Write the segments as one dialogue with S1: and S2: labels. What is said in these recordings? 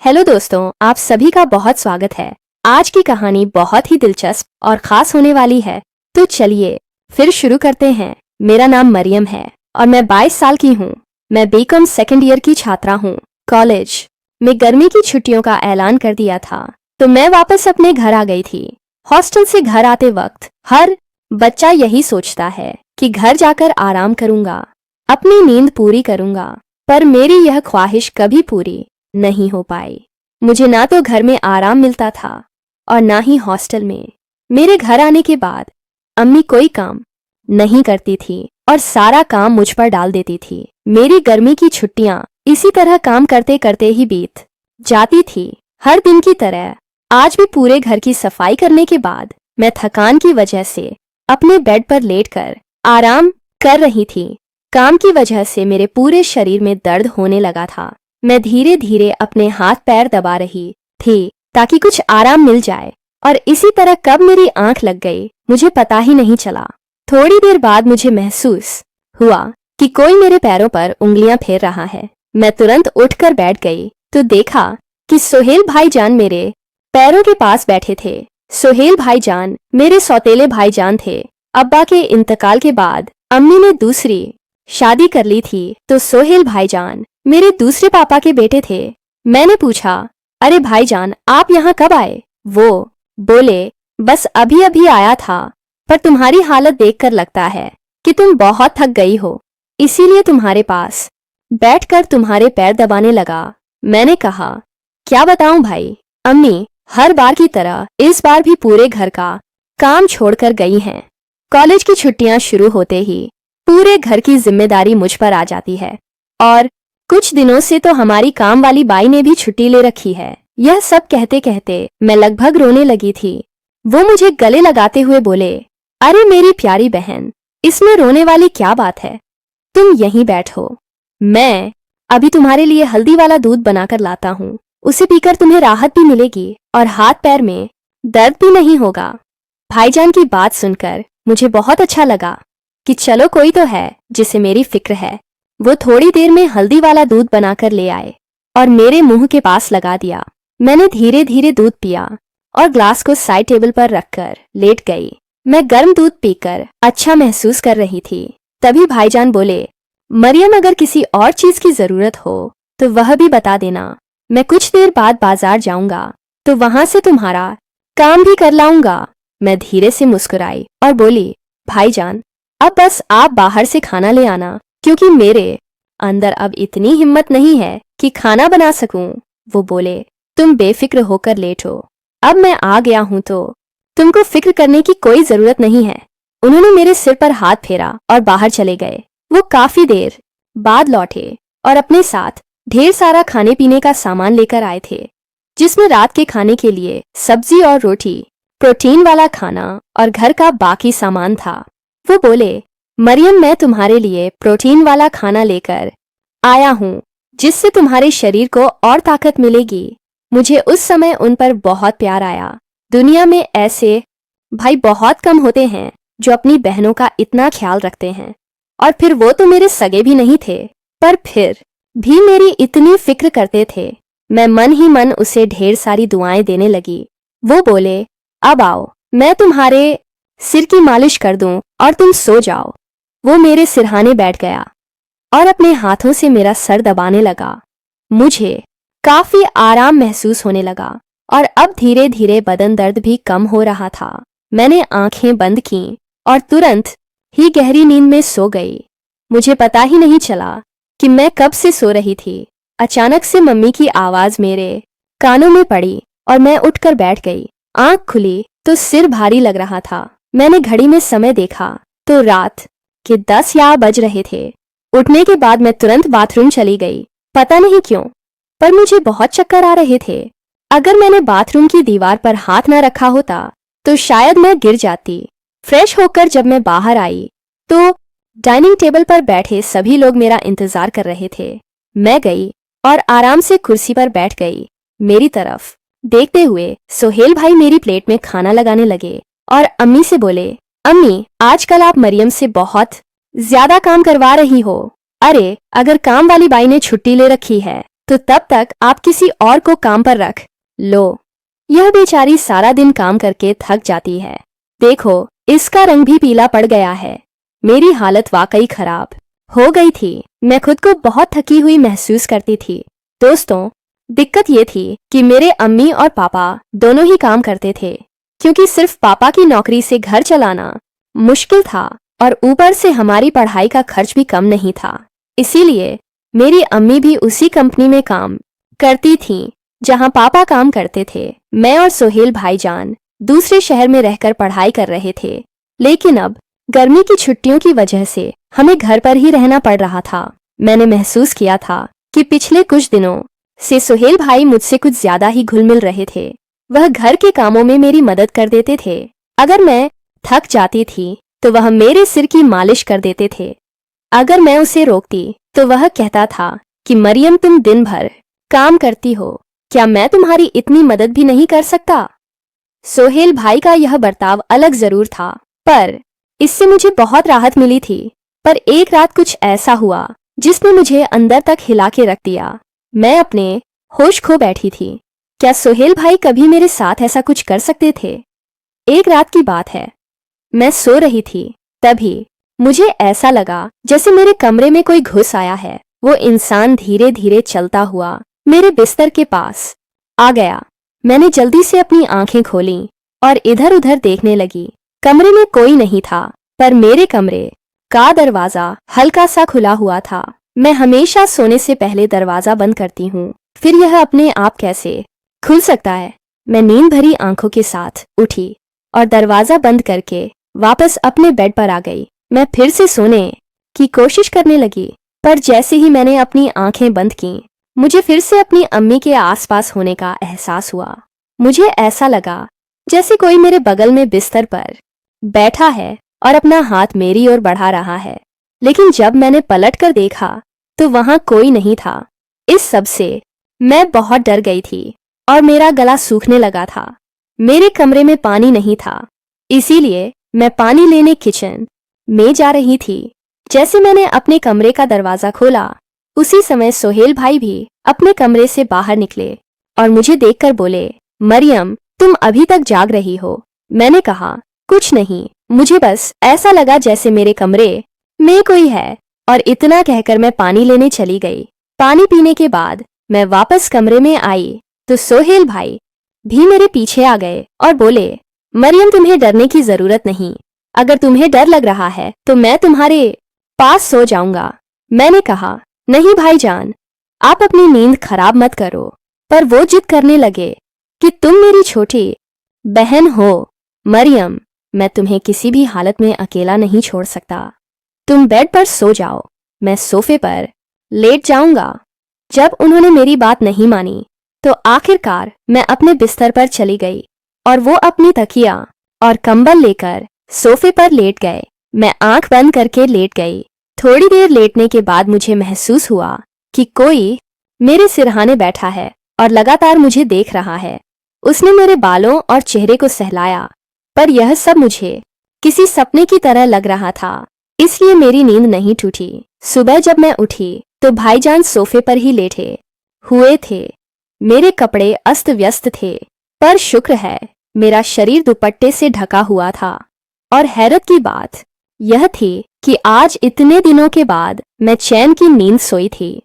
S1: Hello दोस्तों, आप सभी का बहुत स्वागत है। आज की कहानी बहुत ही दिलचस्प और खास होने वाली है, तो चलिए फिर शुरू करते हैं। मेरा नाम मरियम है और मैं 22 साल की हूँ। मैं बीकॉम सेकेंड ईयर की छात्रा हूँ। कॉलेज में गर्मी की छुट्टियों का ऐलान कर दिया था, तो मैं वापस अपने घर आ गई थी। हॉस्टल से घर आते वक्त हर बच्चा यही सोचता है कि घर जाकर आराम करूंगा, अपनी नींद पूरी करूंगा, पर मेरी यह ख्वाहिश कभी पूरी नहीं हो पाई। मुझे ना तो घर में आराम मिलता था और ना ही हॉस्टल में। मेरे घर आने के बाद अम्मी कोई काम नहीं करती थी और सारा काम मुझ पर डाल देती थी। मेरी गर्मी की छुट्टियां इसी तरह काम करते करते ही बीत जाती थी। हर दिन की तरह आज भी पूरे घर की सफाई करने के बाद मैं थकान की वजह से अपने बेड पर लेटकर आराम कर रही थी। काम की वजह से मेरे पूरे शरीर में दर्द होने लगा था। मैं धीरे धीरे अपने हाथ पैर दबा रही थी ताकि कुछ आराम मिल जाए, और इसी तरह कब मेरी आंख लग गई मुझे पता ही नहीं चला। थोड़ी देर बाद मुझे महसूस हुआ कि कोई मेरे पैरों पर उंगलियां फेर रहा है। मैं तुरंत उठकर बैठ गई तो देखा कि सोहेल भाईजान मेरे पैरों के पास बैठे थे। सोहेल भाईजान मेरे सौतेले भाईजान थे। अब्बा के इंतकाल के बाद अम्मी ने दूसरी शादी कर ली थी, तो सोहेल भाईजान मेरे दूसरे पापा के बेटे थे। मैंने पूछा, अरे भाईजान आप यहाँ कब आए? वो बोले, बस अभी अभी आया था, पर तुम्हारी हालत देखकर लगता है कि तुम बहुत थक गई हो, इसीलिए तुम्हारे पास बैठकर तुम्हारे पैर दबाने लगा। मैंने कहा, क्या बताऊं भाई, अम्मी हर बार की तरह इस बार भी पूरे घर का काम छोड़कर गई हैं। कॉलेज की छुट्टियां शुरू होते ही पूरे घर की जिम्मेदारी मुझ पर आ जाती है, और कुछ दिनों से तो हमारी काम वाली बाई ने भी छुट्टी ले रखी है। यह सब कहते कहते मैं लगभग रोने लगी थी। वो मुझे गले लगाते हुए बोले, अरे मेरी प्यारी बहन, इसमें रोने वाली क्या बात है, तुम यहीं बैठो, मैं अभी तुम्हारे लिए हल्दी वाला दूध बनाकर लाता हूँ। उसे पीकर तुम्हें राहत भी मिलेगी और हाथ पैर में दर्द भी नहीं होगा। भाईजान की बात सुनकर मुझे बहुत अच्छा लगा कि चलो कोई तो है जिसे मेरी फिक्र है। वो थोड़ी देर में हल्दी वाला दूध बनाकर ले आए और मेरे मुंह के पास लगा दिया। मैंने धीरे धीरे दूध पिया और ग्लास को साइड टेबल पर रखकर लेट गई। मैं गर्म दूध पीकर अच्छा महसूस कर रही थी। तभी भाईजान बोले, मरियम अगर किसी और चीज की जरूरत हो तो वह भी बता देना। मैं कुछ देर बाद बाजार जाऊंगा तो वहां से तुम्हारा काम भी कर लाऊंगा। मैं धीरे से मुस्कुराई और बोली, भाईजान अब बस आप बाहर से खाना ले आना, क्योंकि मेरे अंदर अब इतनी हिम्मत नहीं है कि खाना बना सकूं। वो बोले, तुम बेफिक्र होकर लेटो, अब मैं आ गया हूं तो तुमको फिक्र करने की कोई जरूरत नहीं है। उन्होंने मेरे सिर पर हाथ फेरा और बाहर चले गए। वो काफी देर बाद लौटे और अपने साथ ढेर सारा खाने पीने का सामान लेकर आए थे, जिसमें रात के खाने के लिए सब्जी और रोटी, प्रोटीन वाला खाना और घर का बाकी सामान था। वो बोले, मरियम मैं तुम्हारे लिए प्रोटीन वाला खाना लेकर आया हूँ, जिससे तुम्हारे शरीर को और ताकत मिलेगी। मुझे उस समय उन पर बहुत प्यार आया। दुनिया में ऐसे भाई बहुत कम होते हैं जो अपनी बहनों का इतना ख्याल रखते हैं, और फिर वो तो मेरे सगे भी नहीं थे, पर फिर भी मेरी इतनी फिक्र करते थे। मैं मन ही मन उसे ढेर सारी दुआएं देने लगी। वो बोले, अब आओ मैं तुम्हारे सिर की मालिश कर दूं और तुम सो जाओ। वो मेरे सिरहाने बैठ गया और अपने हाथों से मेरा सर दबाने लगा। मुझे काफी आराम महसूस होने लगा और अब धीरे धीरे बदन दर्द भी कम हो रहा था। मैंने आंखें बंद की और तुरंत ही गहरी नींद में सो गई। मुझे पता ही नहीं चला कि मैं कब से सो रही थी। अचानक से मम्मी की आवाज मेरे कानों में पड़ी और मैं उठकर बैठ गई। आंख खुली तो सिर भारी लग रहा था। मैंने घड़ी में समय देखा तो रात के 10 या बज रहे थे। उठने के बाद मैं तुरंत बाथरूम चली गई। पता नहीं क्यों, पर मुझे बहुत चक्कर आ रहे थे। अगर मैंने बाथरूम की दीवार पर हाथ न रखा होता तो शायद मैं गिर जाती। फ्रेश होकर जब मैं बाहर आई तो डाइनिंग टेबल पर बैठे सभी लोग मेरा इंतजार कर रहे थे। मैं गई और आराम से कुर्सी पर बैठ गई। मेरी तरफ देखते हुए सोहेल भाई मेरी प्लेट में खाना लगाने लगे और अम्मी से बोले, अम्मी आजकल आप मरियम से बहुत ज्यादा काम करवा रही हो। अरे अगर काम वाली बाई ने छुट्टी ले रखी है तो तब तक आप किसी और को काम पर रख लो। यह बेचारी सारा दिन काम करके थक जाती है। देखो, इसका रंग भी पीला पड़ गया है। मेरी हालत वाकई खराब हो गई थी। मैं खुद को बहुत थकी हुई महसूस करती थी। दोस्तों, दिक्कत ये थी कि मेरे अम्मी और पापा दोनों ही काम करते थे, क्योंकि सिर्फ पापा की नौकरी से घर चलाना मुश्किल था और ऊपर से हमारी पढ़ाई का खर्च भी कम नहीं था। इसीलिए मेरी अम्मी भी उसी कंपनी में काम करती थीं जहां पापा काम करते थे। मैं और सोहेल भाईजान दूसरे शहर में रहकर पढ़ाई कर रहे थे, लेकिन अब गर्मी की छुट्टियों की वजह से हमें घर पर ही रहना पड़ रहा था। मैंने महसूस किया था कि पिछले कुछ दिनों से सोहेल भाई मुझसे कुछ ज्यादा ही घुल मिल रहे थे। वह घर के कामों में मेरी मदद कर देते थे। अगर मैं थक जाती थी तो वह मेरे सिर की मालिश कर देते थे। अगर मैं उसे रोकती तो वह कहता था कि मरियम, तुम दिन भर काम करती हो, क्या मैं तुम्हारी इतनी मदद भी नहीं कर सकता? सोहेल भाई का यह बर्ताव अलग जरूर था, पर इससे मुझे बहुत राहत मिली थी। पर एक रात कुछ ऐसा हुआ जिसने मुझे अंदर तक हिला के रख दिया। मैं अपने होश खो बैठी थी। क्या सोहेल भाई कभी मेरे साथ ऐसा कुछ कर सकते थे? एक रात की बात है, मैं सो रही थी, तभी मुझे ऐसा लगा जैसे मेरे कमरे में कोई घुस आया है। वो इंसान धीरे धीरे चलता हुआ मेरे बिस्तर के पास आ गया। मैंने जल्दी से अपनी आंखें खोलीं और इधर उधर देखने लगी। कमरे में कोई नहीं था, पर मेरे कमरे का दरवाजा हल्का सा खुला हुआ था। मैं हमेशा सोने से पहले दरवाजा बंद करती हूँ, फिर यह अपने आप कैसे खुल सकता है? मैं नींद भरी आंखों के साथ उठी और दरवाजा बंद करके वापस अपने बेड पर आ गई। मैं फिर से सोने की कोशिश करने लगी, पर जैसे ही मैंने अपनी आंखें बंद की, मुझे फिर से अपनी अम्मी के आसपास होने का एहसास हुआ। मुझे ऐसा लगा जैसे कोई मेरे बगल में बिस्तर पर बैठा है और अपना हाथ मेरी ओर बढ़ा रहा है। लेकिन जब मैंने पलट कर देखा तो वहां कोई नहीं था। इस सब से मैं बहुत डर गई थी और मेरा गला सूखने लगा था। मेरे कमरे में पानी नहीं था, इसीलिए मैं पानी लेने किचन में जा रही थी। जैसे मैंने अपने कमरे का दरवाजा खोला, उसी समय सोहेल भाई भी अपने कमरे से बाहर निकले और मुझे देखकर बोले, मरियम, तुम अभी तक जाग रही हो? मैंने कहा, कुछ नहीं, मुझे बस ऐसा लगा जैसे मेरे कमरे में कोई है, और इतना कहकर मैं पानी लेने चली गई। पानी पीने के बाद मैं वापस कमरे में आई तो सोहेल भाई भी मेरे पीछे आ गए और बोले, मरियम, तुम्हें डरने की जरूरत नहीं। अगर तुम्हें डर लग रहा है तो मैं तुम्हारे पास सो जाऊंगा। मैंने कहा, नहीं भाईजान, आप अपनी नींद खराब मत करो। पर वो जिद करने लगे कि तुम मेरी छोटी बहन हो मरियम, मैं तुम्हें किसी भी हालत में अकेला नहीं छोड़ सकता। तुम बेड पर सो जाओ, मैं सोफे पर लेट जाऊंगा। जब उन्होंने मेरी बात नहीं मानी तो आखिरकार मैं अपने बिस्तर पर चली गई और वो अपनी तकिया और कंबल लेकर सोफे पर लेट गए। मैं आंख बंद करके लेट गई। थोड़ी देर लेटने के बाद मुझे महसूस हुआ कि कोई मेरे सिरहाने बैठा है और लगातार मुझे देख रहा है। उसने मेरे बालों और चेहरे को सहलाया, पर यह सब मुझे किसी सपने की तरह लग रहा था, इसलिए मेरी नींद नहीं टूटी। सुबह जब मैं उठी तो भाईजान सोफे पर ही लेटे हुए थे। मेरे कपड़े अस्त व्यस्त थे, पर शुक्र है मेरा शरीर दुपट्टे से ढका हुआ था। और हैरत की बात यह थी कि आज इतने दिनों के बाद मैं चैन की नींद सोई थी।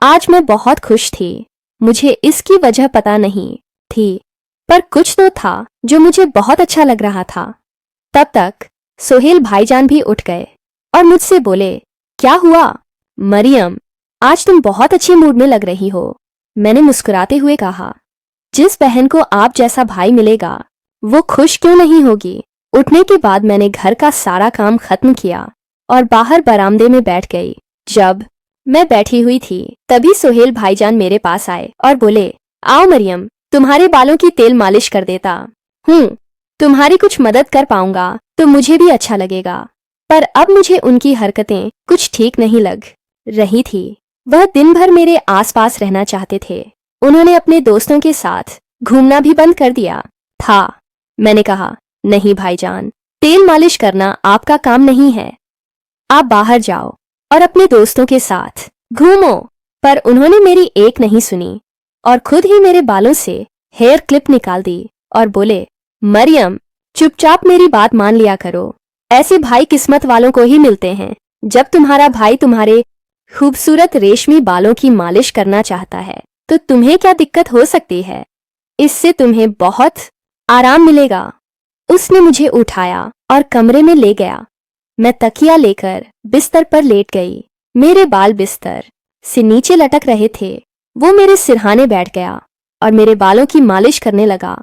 S1: आज मैं बहुत खुश थी। मुझे इसकी वजह पता नहीं थी, पर कुछ तो था जो मुझे बहुत अच्छा लग रहा था। तब तक सोहेल भाईजान भी उठ गए और मुझसे बोले, क्या हुआ मरियम, आज तुम बहुत अच्छे मूड में लग रही हो। मैंने मुस्कुराते हुए कहा, जिस बहन को आप जैसा भाई मिलेगा वो खुश क्यों नहीं होगी। उठने के बाद मैंने घर का सारा काम खत्म किया और बाहर बरामदे में बैठ गई। जब मैं बैठी हुई थी तभी सोहेल भाईजान मेरे पास आए और बोले, आओ मरियम, तुम्हारे बालों की तेल मालिश कर देता हूँ। तुम्हारी कुछ मदद कर पाऊंगा तो मुझे भी अच्छा लगेगा। पर अब मुझे उनकी हरकतें कुछ ठीक नहीं लग रही थी। वह दिन भर मेरे आसपास रहना चाहते थे। उन्होंने अपने दोस्तों के साथ घूमना भी बंद कर दिया था। मैंने कहा, नहीं भाईजान, तेल मालिश करना आपका काम नहीं है। आप बाहर जाओ और अपने दोस्तों के साथ घूमो। पर उन्होंने मेरी एक नहीं सुनी और खुद ही मेरे बालों से हेयर क्लिप निकाल दी और बोले, मरियम, चुपचाप मेरी बात मान लिया करो। ऐसे भाई किस्मत वालों को ही मिलते हैं। जब तुम्हारा भाई तुम्हारे खूबसूरत रेशमी बालों की मालिश करना चाहता है तो तुम्हें क्या दिक्कत हो सकती है? इससे तुम्हें बहुत आराम मिलेगा। उसने मुझे उठाया और कमरे में ले गया। मैं तकिया लेकर बिस्तर पर लेट गई। मेरे बाल बिस्तर से नीचे लटक रहे थे। वो मेरे सिरहाने बैठ गया और मेरे बालों की मालिश करने लगा।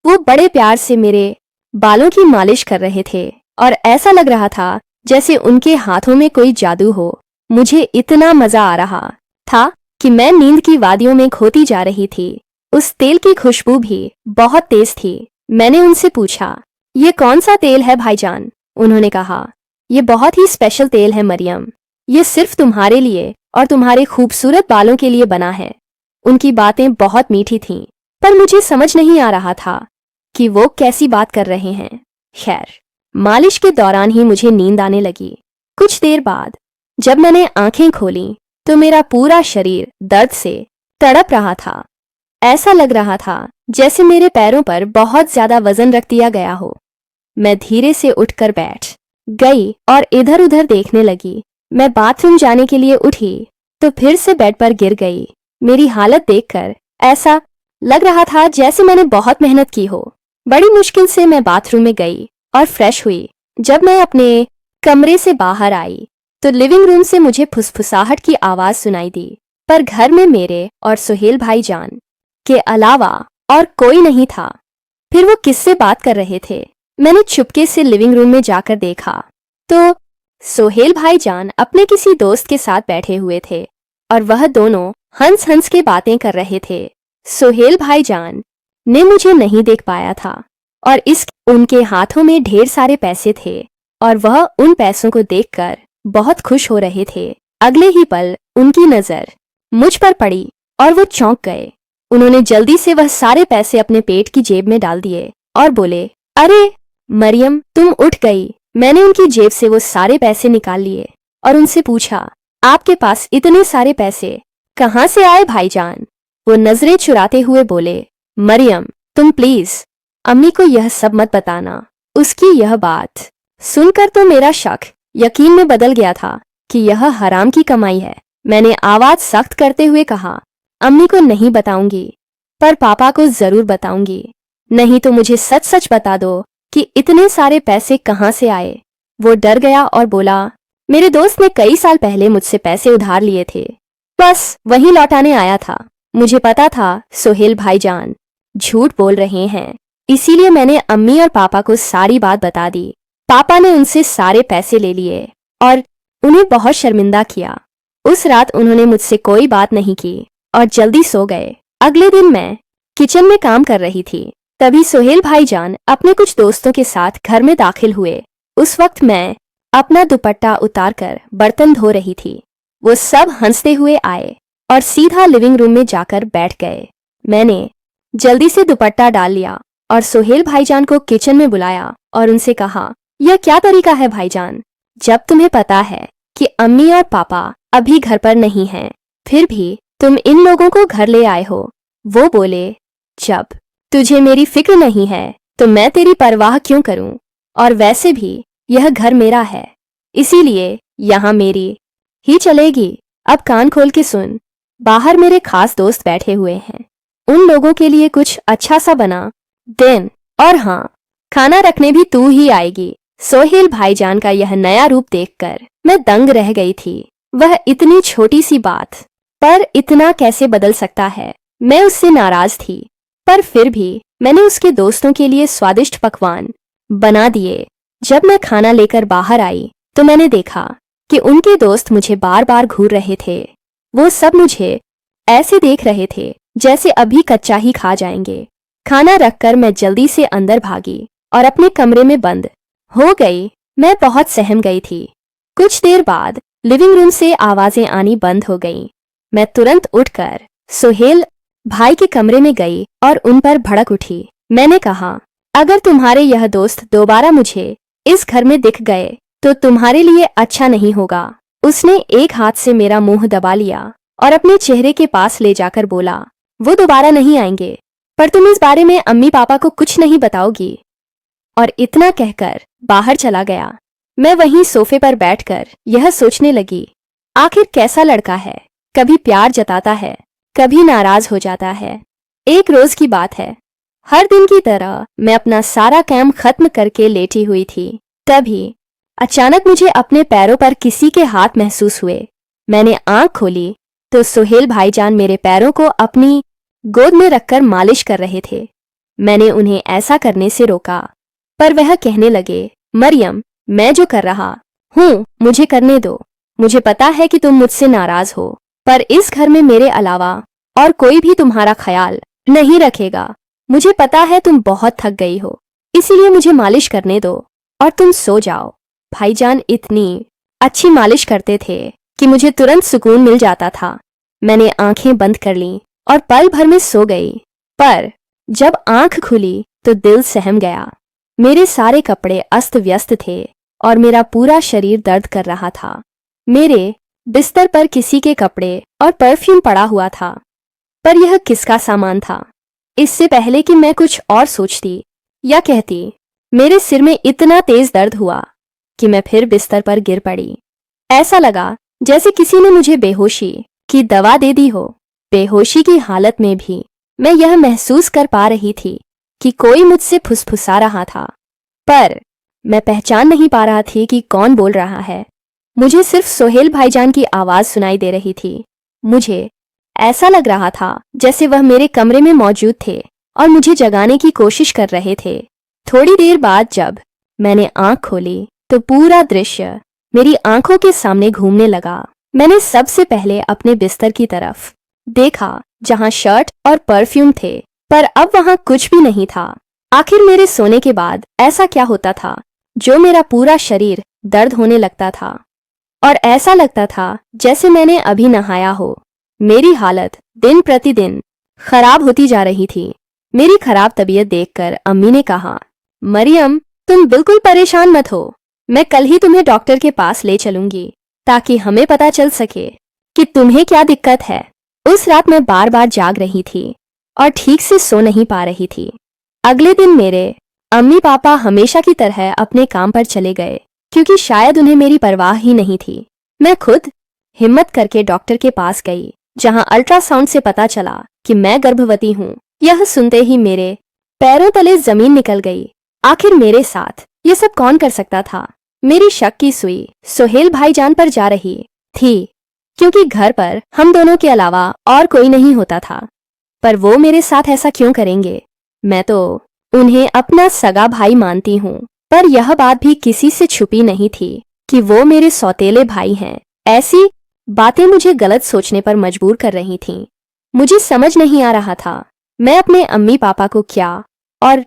S1: वो बड़े प्यार से मेरे बालों की मालिश कर रहे थे और ऐसा लग रहा था जैसे उनके हाथों में कोई जादू हो। मुझे इतना मजा आ रहा था कि मैं नींद की वादियों में खोती जा रही थी। उस तेल की खुशबू भी बहुत तेज थी। मैंने उनसे पूछा, ये कौन सा तेल है भाईजान? उन्होंने कहा, ये बहुत ही स्पेशल तेल है मरियम। ये सिर्फ तुम्हारे लिए और तुम्हारे खूबसूरत बालों के लिए बना है। उनकी बातें बहुत मीठी थीं, पर मुझे समझ नहीं आ रहा था कि वो कैसी बात कर रहे हैं। खैर, मालिश के दौरान ही मुझे नींद आने लगी। कुछ देर बाद जब मैंने आंखें खोलीं तो मेरा पूरा शरीर दर्द से तड़प रहा था। ऐसा लग रहा था जैसे मेरे पैरों पर बहुत ज्यादा वजन रख दिया गया हो। मैं धीरे से उठकर बैठ गई और इधर उधर देखने लगी। मैं बाथरूम जाने के लिए उठी तो फिर से बेड पर गिर गई। मेरी हालत देखकर ऐसा लग रहा था जैसे मैंने बहुत मेहनत की हो। बड़ी मुश्किल से मैं बाथरूम में गई और फ्रेश हुई। जब मैं अपने कमरे से बाहर आई तो लिविंग रूम से मुझे फुसफुसाहट की आवाज सुनाई दी, पर घर में मेरे और सुहेल भाईजान के अलावा और कोई नहीं था। फिर वो किससे बात कर रहे थे? मैंने चुपके से लिविंग रूम में जाकर देखा तो सोहेल भाईजान अपने किसी दोस्त के साथ बैठे हुए थे और वह दोनों हंस हंस के बातें कर रहे थे। सोहेल भाईजान ने मुझे नहीं देख पाया था और उनके हाथों में ढेर सारे पैसे थे और वह उन पैसों को देखकर बहुत खुश हो रहे थे। अगले ही पल उनकी नजर मुझ पर पड़ी और वो चौंक गए। उन्होंने जल्दी से वह सारे पैसे अपने पेट की जेब में डाल दिए और बोले, अरे मरियम, तुम उठ गई। मैंने उनकी जेब से वो सारे पैसे निकाल लिए और उनसे पूछा, आपके पास इतने सारे पैसे कहाँ से आए भाईजान? वो नजरें चुराते हुए बोले, मरियम, तुम प्लीज अम्मी को यह सब मत बताना। उसकी यह बात सुनकर तो मेरा शक यकीन में बदल गया था कि यह हराम की कमाई है। मैंने आवाज सख्त करते हुए कहा, अम्मी को नहीं बताऊंगी, पर पापा को जरूर बताऊंगी। नहीं तो मुझे सच सच बता दो कि इतने सारे पैसे कहाँ से आए। वो डर गया और बोला, मेरे दोस्त ने कई साल पहले मुझसे पैसे उधार लिए थे, बस वही लौटाने आया था। मुझे पता था सोहेल भाईजान झूठ बोल रहे हैं, इसीलिए मैंने अम्मी और पापा को सारी बात बता दी। पापा ने उनसे सारे पैसे ले लिए और उन्हें बहुत शर्मिंदा किया। उस रात उन्होंने मुझसे कोई बात नहीं की और जल्दी सो गए। अगले दिन मैं किचन में काम कर रही थी, तभी सोहेल भाईजान अपने कुछ दोस्तों के साथ घर में दाखिल हुए। उस वक्त मैं अपना दुपट्टा उतारकर बर्तन धो रही थी। वो सब हंसते हुए आए और सीधा लिविंग रूम में जाकर बैठ गए। मैंने जल्दी से दुपट्टा डाल लिया और सोहेल भाईजान को किचन में बुलाया और उनसे कहा, यह क्या तरीका है भाईजान? जब तुम्हें पता है कि अम्मी और पापा अभी घर पर नहीं हैं, फिर भी तुम इन लोगों को घर ले आए हो। वो बोले, जब तुझे मेरी फिक्र नहीं है तो मैं तेरी परवाह क्यों करूं? और वैसे भी यह घर मेरा है, इसीलिए यहाँ मेरी ही चलेगी। अब कान खोल के सुन, बाहर मेरे खास दोस्त बैठे हुए हैं। उन लोगों के लिए कुछ अच्छा सा बना देन, और हाँ, खाना रखने भी तू ही आएगी। सोहेल भाईजान का यह नया रूप देखकर मैं दंग रह गई थी। वह इतनी छोटी सी बात पर इतना कैसे बदल सकता है? मैं उससे नाराज थी, पर फिर भी मैंने उसके दोस्तों के लिए स्वादिष्ट पकवान बना दिए। जब मैं खाना लेकर बाहर आई तो मैंने देखा कि उनके दोस्त मुझे बार बार घूर रहे थे। वो सब मुझे ऐसे देख रहे थे जैसे अभी कच्चा ही खा जाएंगे। खाना रखकर मैं जल्दी से अंदर भागी और अपने कमरे में बंद हो गई। मैं बहुत सहम गई थी। कुछ देर बाद लिविंग रूम से आवाजें आनी बंद हो गईं। मैं तुरंत उठकर सोहेल भाई के कमरे में गई और उन पर भड़क उठी। मैंने कहा, अगर तुम्हारे यह दोस्त दोबारा मुझे इस घर में दिख गए तो तुम्हारे लिए अच्छा नहीं होगा। उसने एक हाथ से मेरा मुंह दबा लिया और अपने चेहरे के पास ले जाकर बोला, वो दोबारा नहीं आएंगे, पर तुम इस बारे में अम्मी पापा को कुछ नहीं बताओगी। और इतना कहकर बाहर चला गया। मैं वहीं सोफे पर बैठकर यह सोचने लगी, आखिर कैसा लड़का है, कभी प्यार जताता है, कभी नाराज हो जाता है। एक रोज की बात है, हर दिन की तरह मैं अपना सारा काम खत्म करके लेटी हुई थी। तभी अचानक मुझे अपने पैरों पर किसी के हाथ महसूस हुए। मैंने आंख खोली तो सोहेल भाईजान मेरे पैरों को अपनी गोद में रखकर मालिश कर रहे थे। मैंने उन्हें ऐसा करने से रोका, पर वह कहने लगे, मरियम, मैं जो कर रहा हूँ मुझे करने दो। मुझे पता है कि तुम मुझसे नाराज हो, पर इस घर में मेरे अलावा और कोई भी तुम्हारा ख्याल नहीं रखेगा। मुझे पता है तुम बहुत थक गई हो, इसीलिए मुझे मालिश करने दो और तुम सो जाओ। भाईजान इतनी अच्छी मालिश करते थे कि मुझे तुरंत सुकून मिल जाता था। मैंने आंखें बंद कर लीं और पल भर में सो गई। पर जब आंख खुली तो दिल सहम गया। मेरे सारे कपड़े अस्त व्यस्त थे और मेरा पूरा शरीर दर्द कर रहा था। मेरे बिस्तर पर किसी के कपड़े और परफ्यूम पड़ा हुआ था, पर यह किसका सामान था? इससे पहले कि मैं कुछ और सोचती या कहती, मेरे सिर में इतना तेज दर्द हुआ कि मैं फिर बिस्तर पर गिर पड़ी। ऐसा लगा जैसे किसी ने मुझे बेहोशी की दवा दे दी हो। बेहोशी की हालत में भी मैं यह महसूस कर पा रही थी कि कोई मुझसे फुसफुसा रहा था, पर मैं पहचान नहीं पा रहा थी कि कौन बोल रहा है। मुझे सिर्फ सोहेल भाईजान की आवाज सुनाई दे रही थी। मुझे ऐसा लग रहा था जैसे वह मेरे कमरे में मौजूद थे और मुझे जगाने की कोशिश कर रहे थे। थोड़ी देर बाद जब मैंने आंख खोली तो पूरा दृश्य मेरी आंखों के सामने घूमने लगा। मैंने सबसे पहले अपने बिस्तर की तरफ देखा जहां शर्ट और परफ्यूम थे, पर अब वहां कुछ भी नहीं था। आखिर मेरे सोने के बाद ऐसा क्या होता था जो मेरा पूरा शरीर दर्द होने लगता था और ऐसा लगता था जैसे मैंने अभी नहाया हो। मेरी हालत दिन प्रतिदिन खराब होती जा रही थी। मेरी खराब तबीयत देखकर अम्मी ने कहा, मरियम, तुम बिल्कुल परेशान मत हो, मैं कल ही तुम्हें डॉक्टर के पास ले चलूंगी ताकि हमें पता चल सके कि तुम्हें क्या दिक्कत है। उस रात मैं बार बार जाग रही थी और ठीक से सो नहीं पा रही थी। अगले दिन मेरे अम्मी पापा हमेशा की तरह अपने काम पर चले गए, क्योंकि शायद उन्हें मेरी परवाह ही नहीं थी। मैं खुद हिम्मत करके डॉक्टर के पास गई, जहां अल्ट्रासाउंड से पता चला कि मैं गर्भवती हूँ। यह सुनते ही मेरे पैरों तले जमीन निकल गई। आखिर मेरे साथ ये सब कौन कर सकता था? मेरी शक की सुई सोहेल भाईजान पर जा रही थी, क्योंकि घर पर हम दोनों के अलावा और कोई नहीं होता था। पर वो मेरे साथ ऐसा क्यों करेंगे? मैं तो उन्हें अपना सगा भाई मानती हूँ, पर यह बात भी किसी से छुपी नहीं थी कि वो मेरे सौतेले भाई हैं। ऐसी बातें मुझे गलत सोचने पर मजबूर कर रही थीं। मुझे समझ नहीं आ रहा था मैं अपने अम्मी पापा को क्या और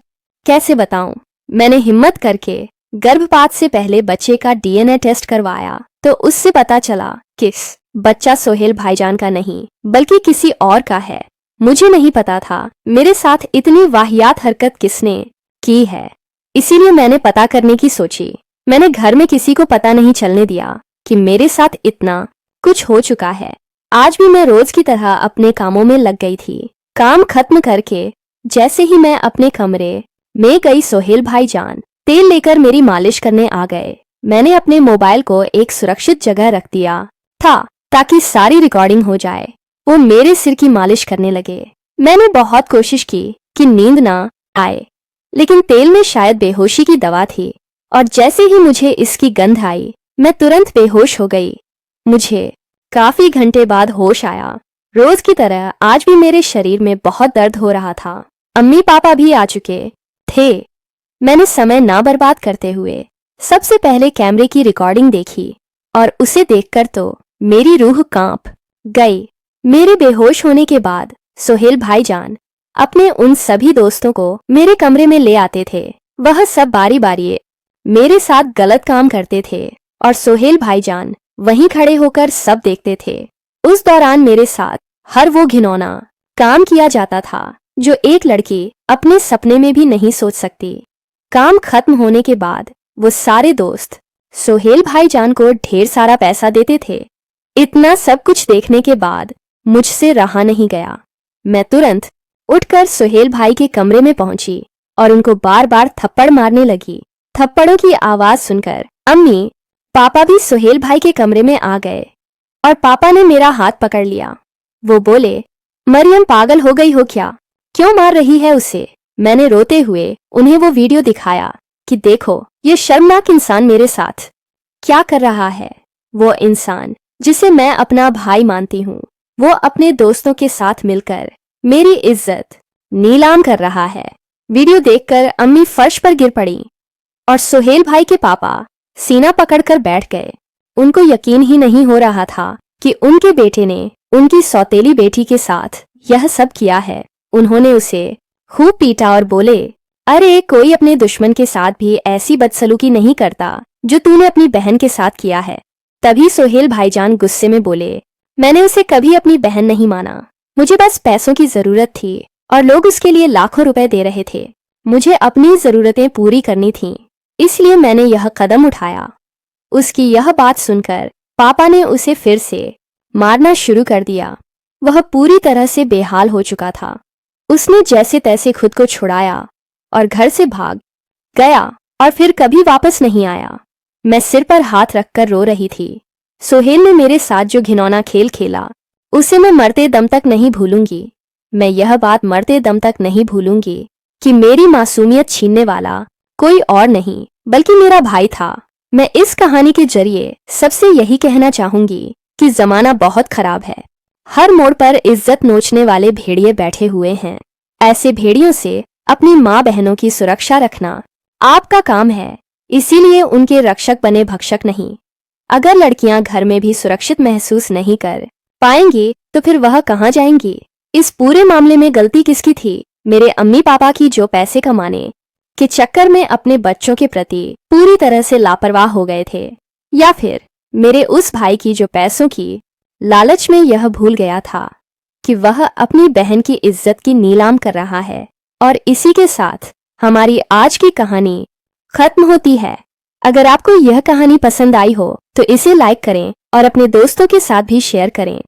S1: कैसे बताऊं। मैंने हिम्मत करके गर्भपात से पहले बच्चे का डीएनए टेस्ट करवाया तो उससे पता चला कि बच्चा सोहेल भाईजान का नहीं बल्कि किसी और का है। मुझे नहीं पता था मेरे साथ इतनी वाहियात हरकत किसने की है, इसीलिए मैंने पता करने की सोची। मैंने घर में किसी को पता नहीं चलने दिया कि मेरे साथ इतना कुछ हो चुका है। आज भी मैं रोज की तरह अपने कामों में लग गई थी। काम खत्म करके जैसे ही मैं अपने कमरे में गई, सोहेल भाईजान तेल लेकर मेरी मालिश करने आ गए। मैंने अपने मोबाइल को एक सुरक्षित जगह रख दिया था ताकि सारी रिकॉर्डिंग हो जाए। वो मेरे सिर की मालिश करने लगे। मैंने बहुत कोशिश की कि नींद ना आए, लेकिन तेल में शायद बेहोशी की दवा थी और जैसे ही मुझे इसकी गंध आई मैं तुरंत बेहोश हो गई। मुझे काफी घंटे बाद होश आया। रोज की तरह आज भी मेरे शरीर में बहुत दर्द हो रहा था। अम्मी पापा भी आ चुके थे। मैंने समय ना बर्बाद करते हुए सबसे पहले कैमरे की रिकॉर्डिंग देखी और उसे देखकर तो मेरी रूह कांप गई। मेरे बेहोश होने के बाद सोहेल भाईजान अपने उन सभी दोस्तों को मेरे कमरे में ले आते थे। वह सब बारी बारी मेरे साथ गलत काम करते थे और सोहेल भाईजान वहीं खड़े होकर सब देखते थे। उस दौरान मेरे साथ हर वो घिनौना काम किया जाता था जो एक लड़की अपने सपने में भी नहीं सोच सकती। काम खत्म होने के बाद वो सारे दोस्त सोहेल भाईजान को ढेर सारा पैसा देते थे। इतना सब कुछ देखने के बाद मुझसे रहा नहीं गया। मैं तुरंत उठकर सुहेल भाई के कमरे में पहुंची और उनको बार बार थप्पड़ मारने लगी। थप्पड़ों की आवाज सुनकर अम्मी पापा भी सुहेल भाई के कमरे में आ गए और पापा ने मेरा हाथ पकड़ लिया। वो बोले, मरियम पागल हो गई हो क्या? क्यों मार रही है उसे? मैंने रोते हुए उन्हें वो वीडियो दिखाया कि देखो ये शर्मनाक इंसान मेरे साथ क्या कर रहा है। वो इंसान जिसे मैं अपना भाई मानती हूँ, वो अपने दोस्तों के साथ मिलकर मेरी इज्जत नीलाम कर रहा है। वीडियो देखकर अम्मी फर्श पर गिर पड़ी और सुहेल भाई के पापा सीना पकड़कर बैठ गए। उनको यकीन ही नहीं हो रहा था कि उनके बेटे ने उनकी सौतेली बेटी के साथ यह सब किया है। उन्होंने उसे खूब पीटा और बोले, अरे कोई अपने दुश्मन के साथ भी ऐसी बदसलूकी नहीं करता जो तूने अपनी बहन के साथ किया है। तभी सुहेल भाईजान गुस्से में बोले, मैंने उसे कभी अपनी बहन नहीं माना। मुझे बस पैसों की जरूरत थी और लोग उसके लिए लाखों रुपए दे रहे थे। मुझे अपनी जरूरतें पूरी करनी थीं, इसलिए मैंने यह कदम उठाया। उसकी यह बात सुनकर पापा ने उसे फिर से मारना शुरू कर दिया। वह पूरी तरह से बेहाल हो चुका था। उसने जैसे तैसे खुद को छुड़ाया और घर से भाग गया और फिर कभी वापस नहीं आया। मैं सिर पर हाथ रखकर रो रही थी। सुहेल ने मेरे साथ जो घिनौना खेल खेला, उसे मैं मरते दम तक नहीं भूलूंगी। मैं यह बात मरते दम तक नहीं भूलूंगी कि मेरी मासूमियत छीनने वाला कोई और नहीं बल्कि मेरा भाई था। मैं इस कहानी के जरिए सबसे यही कहना चाहूंगी कि जमाना बहुत खराब है। हर मोड़ पर इज्जत नोचने वाले भेड़िए बैठे हुए हैं। ऐसे भेड़ियों से अपनी माँ बहनों की सुरक्षा रखना आपका काम है, इसीलिए उनके रक्षक बने भक्षक नहीं। अगर लड़कियां घर में भी सुरक्षित महसूस नहीं कर पाएंगी तो फिर वह कहाँ जाएंगी? इस पूरे मामले में गलती किसकी थी? मेरे अम्मी पापा की, जो पैसे कमाने के चक्कर में अपने बच्चों के प्रति पूरी तरह से लापरवाह हो गए थे, या फिर मेरे उस भाई की जो पैसों की लालच में यह भूल गया था कि वह अपनी बहन की इज्जत की नीलाम कर रहा है। और इसी के साथ हमारी आज की कहानी खत्म होती है। अगर आपको यह कहानी पसंद आई हो तो इसे लाइक करें और अपने दोस्तों के साथ भी शेयर करें।